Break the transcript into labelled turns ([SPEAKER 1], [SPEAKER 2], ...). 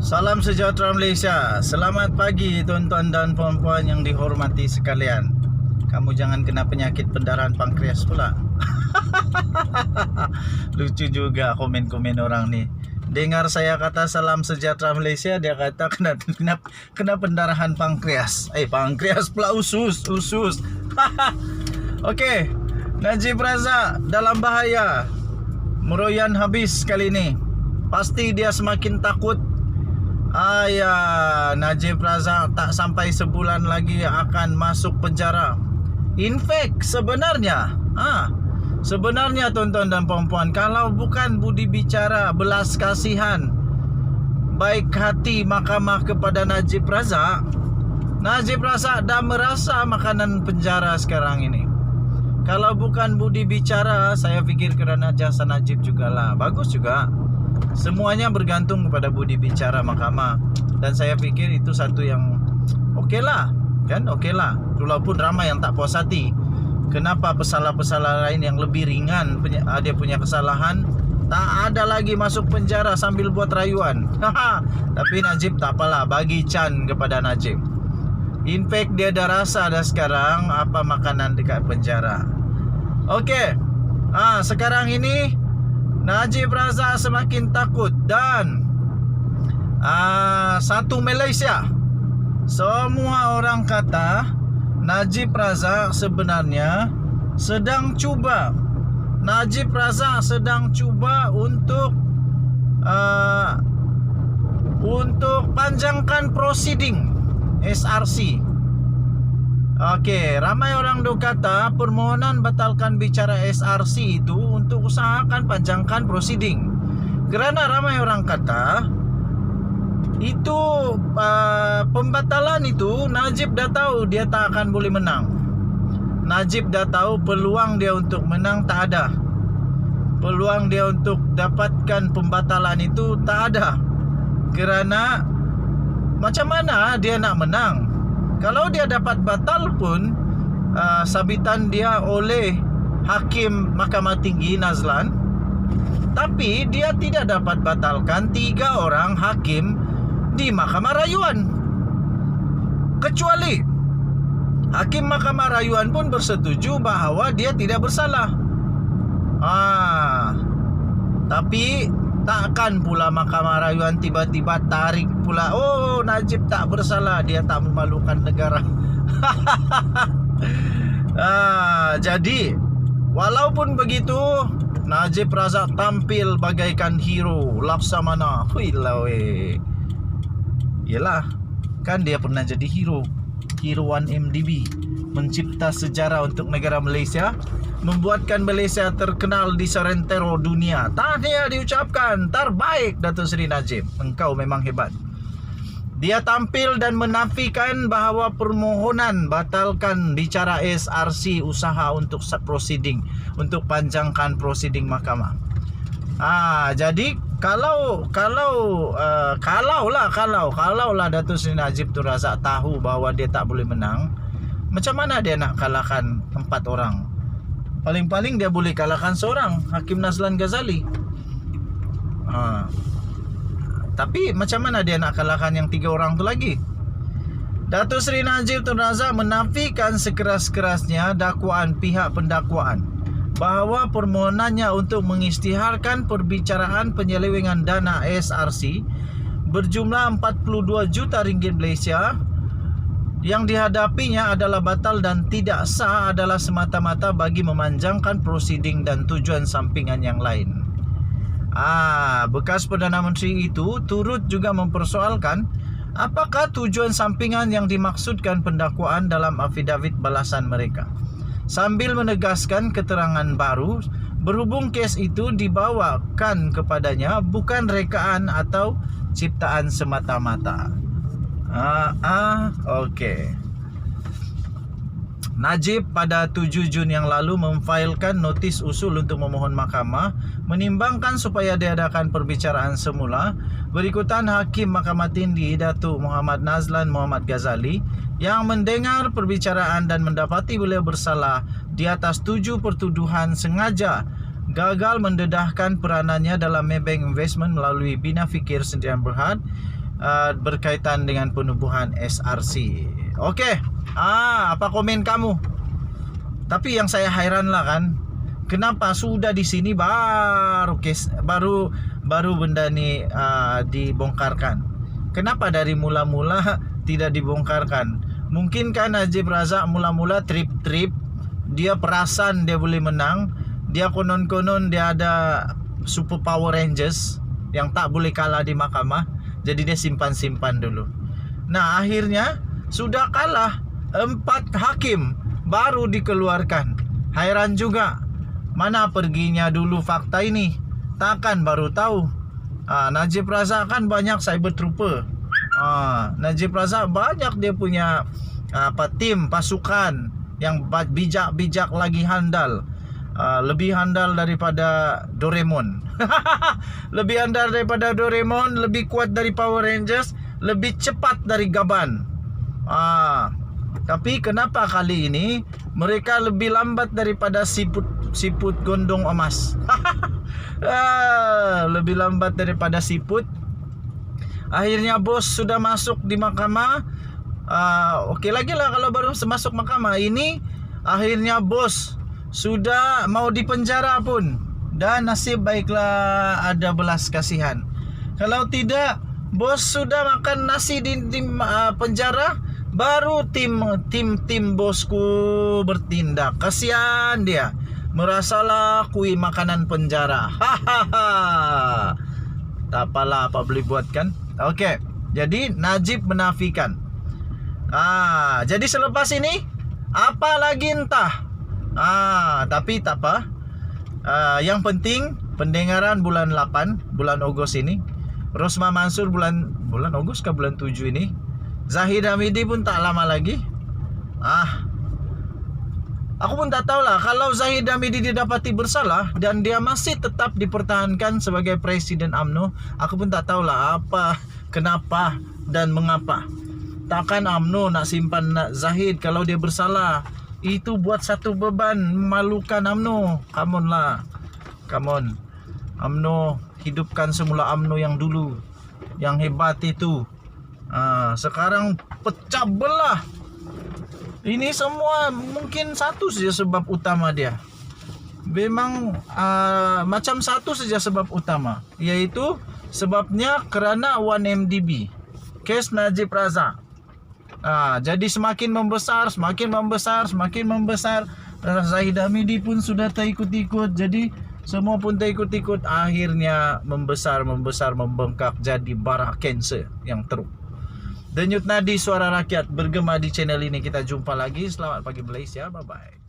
[SPEAKER 1] Salam sejahtera Malaysia. Selamat pagi tuan-tuan dan puan-puan yang dihormati sekalian. Kamu jangan kena penyakit pendarahan pankreas pula. Lucu juga komen-komen orang ni. Dengar saya kata salam sejahtera Malaysia, dia kata kena pendarahan pankreas. Pankreas pula usus. Okey. Najib Razak dalam bahaya. Meroyan habis kali ini. Pasti dia semakin takut. Najib Razak tak sampai sebulan lagi akan masuk penjara. In fact, sebenarnya tuan-tuan dan puan-puan, kalau bukan budi bicara, belas kasihan, baik hati mahkamah kepada Najib Razak dah merasa makanan penjara sekarang ini. Kalau bukan budi bicara, saya fikir kerana jasa Najib jugalah. Bagus juga. Semuanya bergantung kepada budi bicara mahkamah. Dan saya fikir itu satu yang okeylah, kan? Okeylah. Walaupun ramai yang tak puas hati. Kenapa pesalah-pesalah lain yang lebih ringan dia punya kesalahan tak ada lagi masuk penjara sambil buat rayuan. Tapi Najib tak apalah, bagi can kepada Najib. In fact dia dah rasa dah sekarang apa makanan dekat penjara. Okey. Sekarang ini Najib Razak semakin takut dan satu Malaysia, semua orang kata Najib Razak sebenarnya sedang cuba. Najib Razak sedang cuba untuk panjangkan proceeding SRC. Okey, ramai orang duk kata permohonan batalkan bicara SRC itu untuk usahakan panjangkan proceeding. Kerana ramai orang kata itu pembatalan itu Najib dah tahu dia tak akan boleh menang. Najib dah tahu peluang dia untuk menang tak ada. Peluang dia untuk dapatkan pembatalan itu tak ada. Kerana macam mana dia nak menang? Kalau dia dapat batal pun sabitan dia oleh Hakim Mahkamah Tinggi Nazlan, tapi dia tidak dapat batalkan 3 orang hakim di Mahkamah Rayuan. Kecuali Hakim Mahkamah Rayuan pun bersetuju bahawa dia tidak bersalah. Tapi takkan pula Mahkamah Rayuan tiba-tiba tarik pula, Najib tak bersalah, dia tak memalukan negara. Jadi walaupun begitu, Najib Razak tampil bagaikan hero Laksamana. Yelah, kan dia pernah jadi hero 1MDB, mencipta sejarah untuk negara Malaysia, membuatkan Malaysia terkenal di serentero dunia. Tahniah diucapkan, terbaik Datuk Seri Najib, engkau memang hebat. Dia tampil dan menafikan bahawa permohonan batalkan bicara SRC usaha untuk proceeding, untuk panjangkan proceeding mahkamah. Jadi kalau Datuk Seri Najib tu Razak tahu bahawa dia tak boleh menang, macam mana dia nak kalahkan 4 orang? Paling-paling dia boleh kalahkan seorang, Hakim Nazlan Ghazali. Tapi macam mana dia nak kalahkan yang 3 orang tu lagi? Datuk Seri Najib Tun Razak menafikan sekeras-kerasnya dakwaan pihak pendakwaan bahawa permohonannya untuk mengisytiharkan perbicaraan penyelewengan dana SRC berjumlah 42 juta ringgit Malaysia yang dihadapinya adalah batal dan tidak sah adalah semata-mata bagi memanjangkan proceeding dan tujuan sampingan yang lain. Bekas Perdana Menteri itu turut juga mempersoalkan apakah tujuan sampingan yang dimaksudkan pendakwaan dalam afidavit balasan mereka, sambil menegaskan keterangan baru berhubung kes itu dibawakan kepadanya bukan rekaan atau ciptaan semata-mata. Okey. Najib pada 7 Jun yang lalu memfailkan notis usul untuk memohon mahkamah menimbangkan supaya diadakan perbicaraan semula berikutan Hakim Mahkamah Tinggi Datuk Muhammad Nazlan Muhammad Ghazali yang mendengar perbicaraan dan mendapati beliau bersalah di atas 7 pertuduhan sengaja gagal mendedahkan peranannya dalam Maybank Investment melalui Bina Fikir Sdn Bhd berkaitan dengan penubuhan SRC. Oke, apa komen kamu? Tapi yang saya heran lah kan, kenapa sudah di sini baru benda ni dibongkarkan? Kenapa dari mula-mula tidak dibongkarkan? Mungkin kan Najib Razak mula-mula trip-trip, dia perasan dia boleh menang, dia konon-konon dia ada super Power Rangers yang tak boleh kalah di mahkamah, jadi dia simpan-simpan dulu. Nah akhirnya sudah kalah 4 hakim baru dikeluarkan. Hairan juga, mana perginya dulu fakta ini? Takkan baru tahu. Najib Razak kan banyak cyber trooper. Najib Razak banyak dia punya tim pasukan yang bijak-bijak lagi handal. Lebih handal daripada Doraemon. Lebih handal daripada Doraemon, lebih kuat dari Power Rangers, lebih cepat dari Gaban. Tapi kenapa kali ini mereka lebih lambat daripada siput gondong emas? Lebih lambat daripada siput. Akhirnya bos sudah masuk di mahkamah. Okey lagi lah kalau baru masuk mahkamah. Ini akhirnya bos sudah mau dipenjara pun. Dan nasib baiklah ada belas kasihan. Kalau tidak, bos sudah makan nasi di penjara, baru tim bosku bertindak. Kasihan dia, merasalah kui makanan penjara. Hahaha. Tak apalah, apa boleh buat kan? Okey, jadi Najib menafikan. Jadi selepas ini apa lagi entah. Tapi tak apa. Yang penting pendengaran bulan 8, bulan Ogos ini. Rosmah Mansur bulan Ogos ke bulan 7 ini. Zahid Hamidi pun tak lama lagi. Aku pun tak tahulah kalau Zahid Hamidi didapati bersalah dan dia masih tetap dipertahankan sebagai Presiden UMNO. Aku pun tak tahulah apa, kenapa dan mengapa. Takkan UMNO nak simpan Zahid kalau dia bersalah. Itu buat satu beban memalukan UMNO. Come on lah. Come on. UMNO, hidupkan semula UMNO yang dulu, yang hebat itu. Sekarang pecah belah. Ini semua mungkin satu saja sebab utama dia. Memang macam satu saja sebab utama, yaitu sebabnya kerana 1MDB, kes Najib Razak. Jadi semakin membesar. Zahid Hamidi pun sudah terikut-ikut. Jadi semua pun terikut-ikut. Akhirnya membesar, membengkak jadi bara kanser yang teruk. Denyut nadi suara rakyat bergema di channel ini. Kita jumpa lagi. Selamat pagi Malaysia. Bye-bye.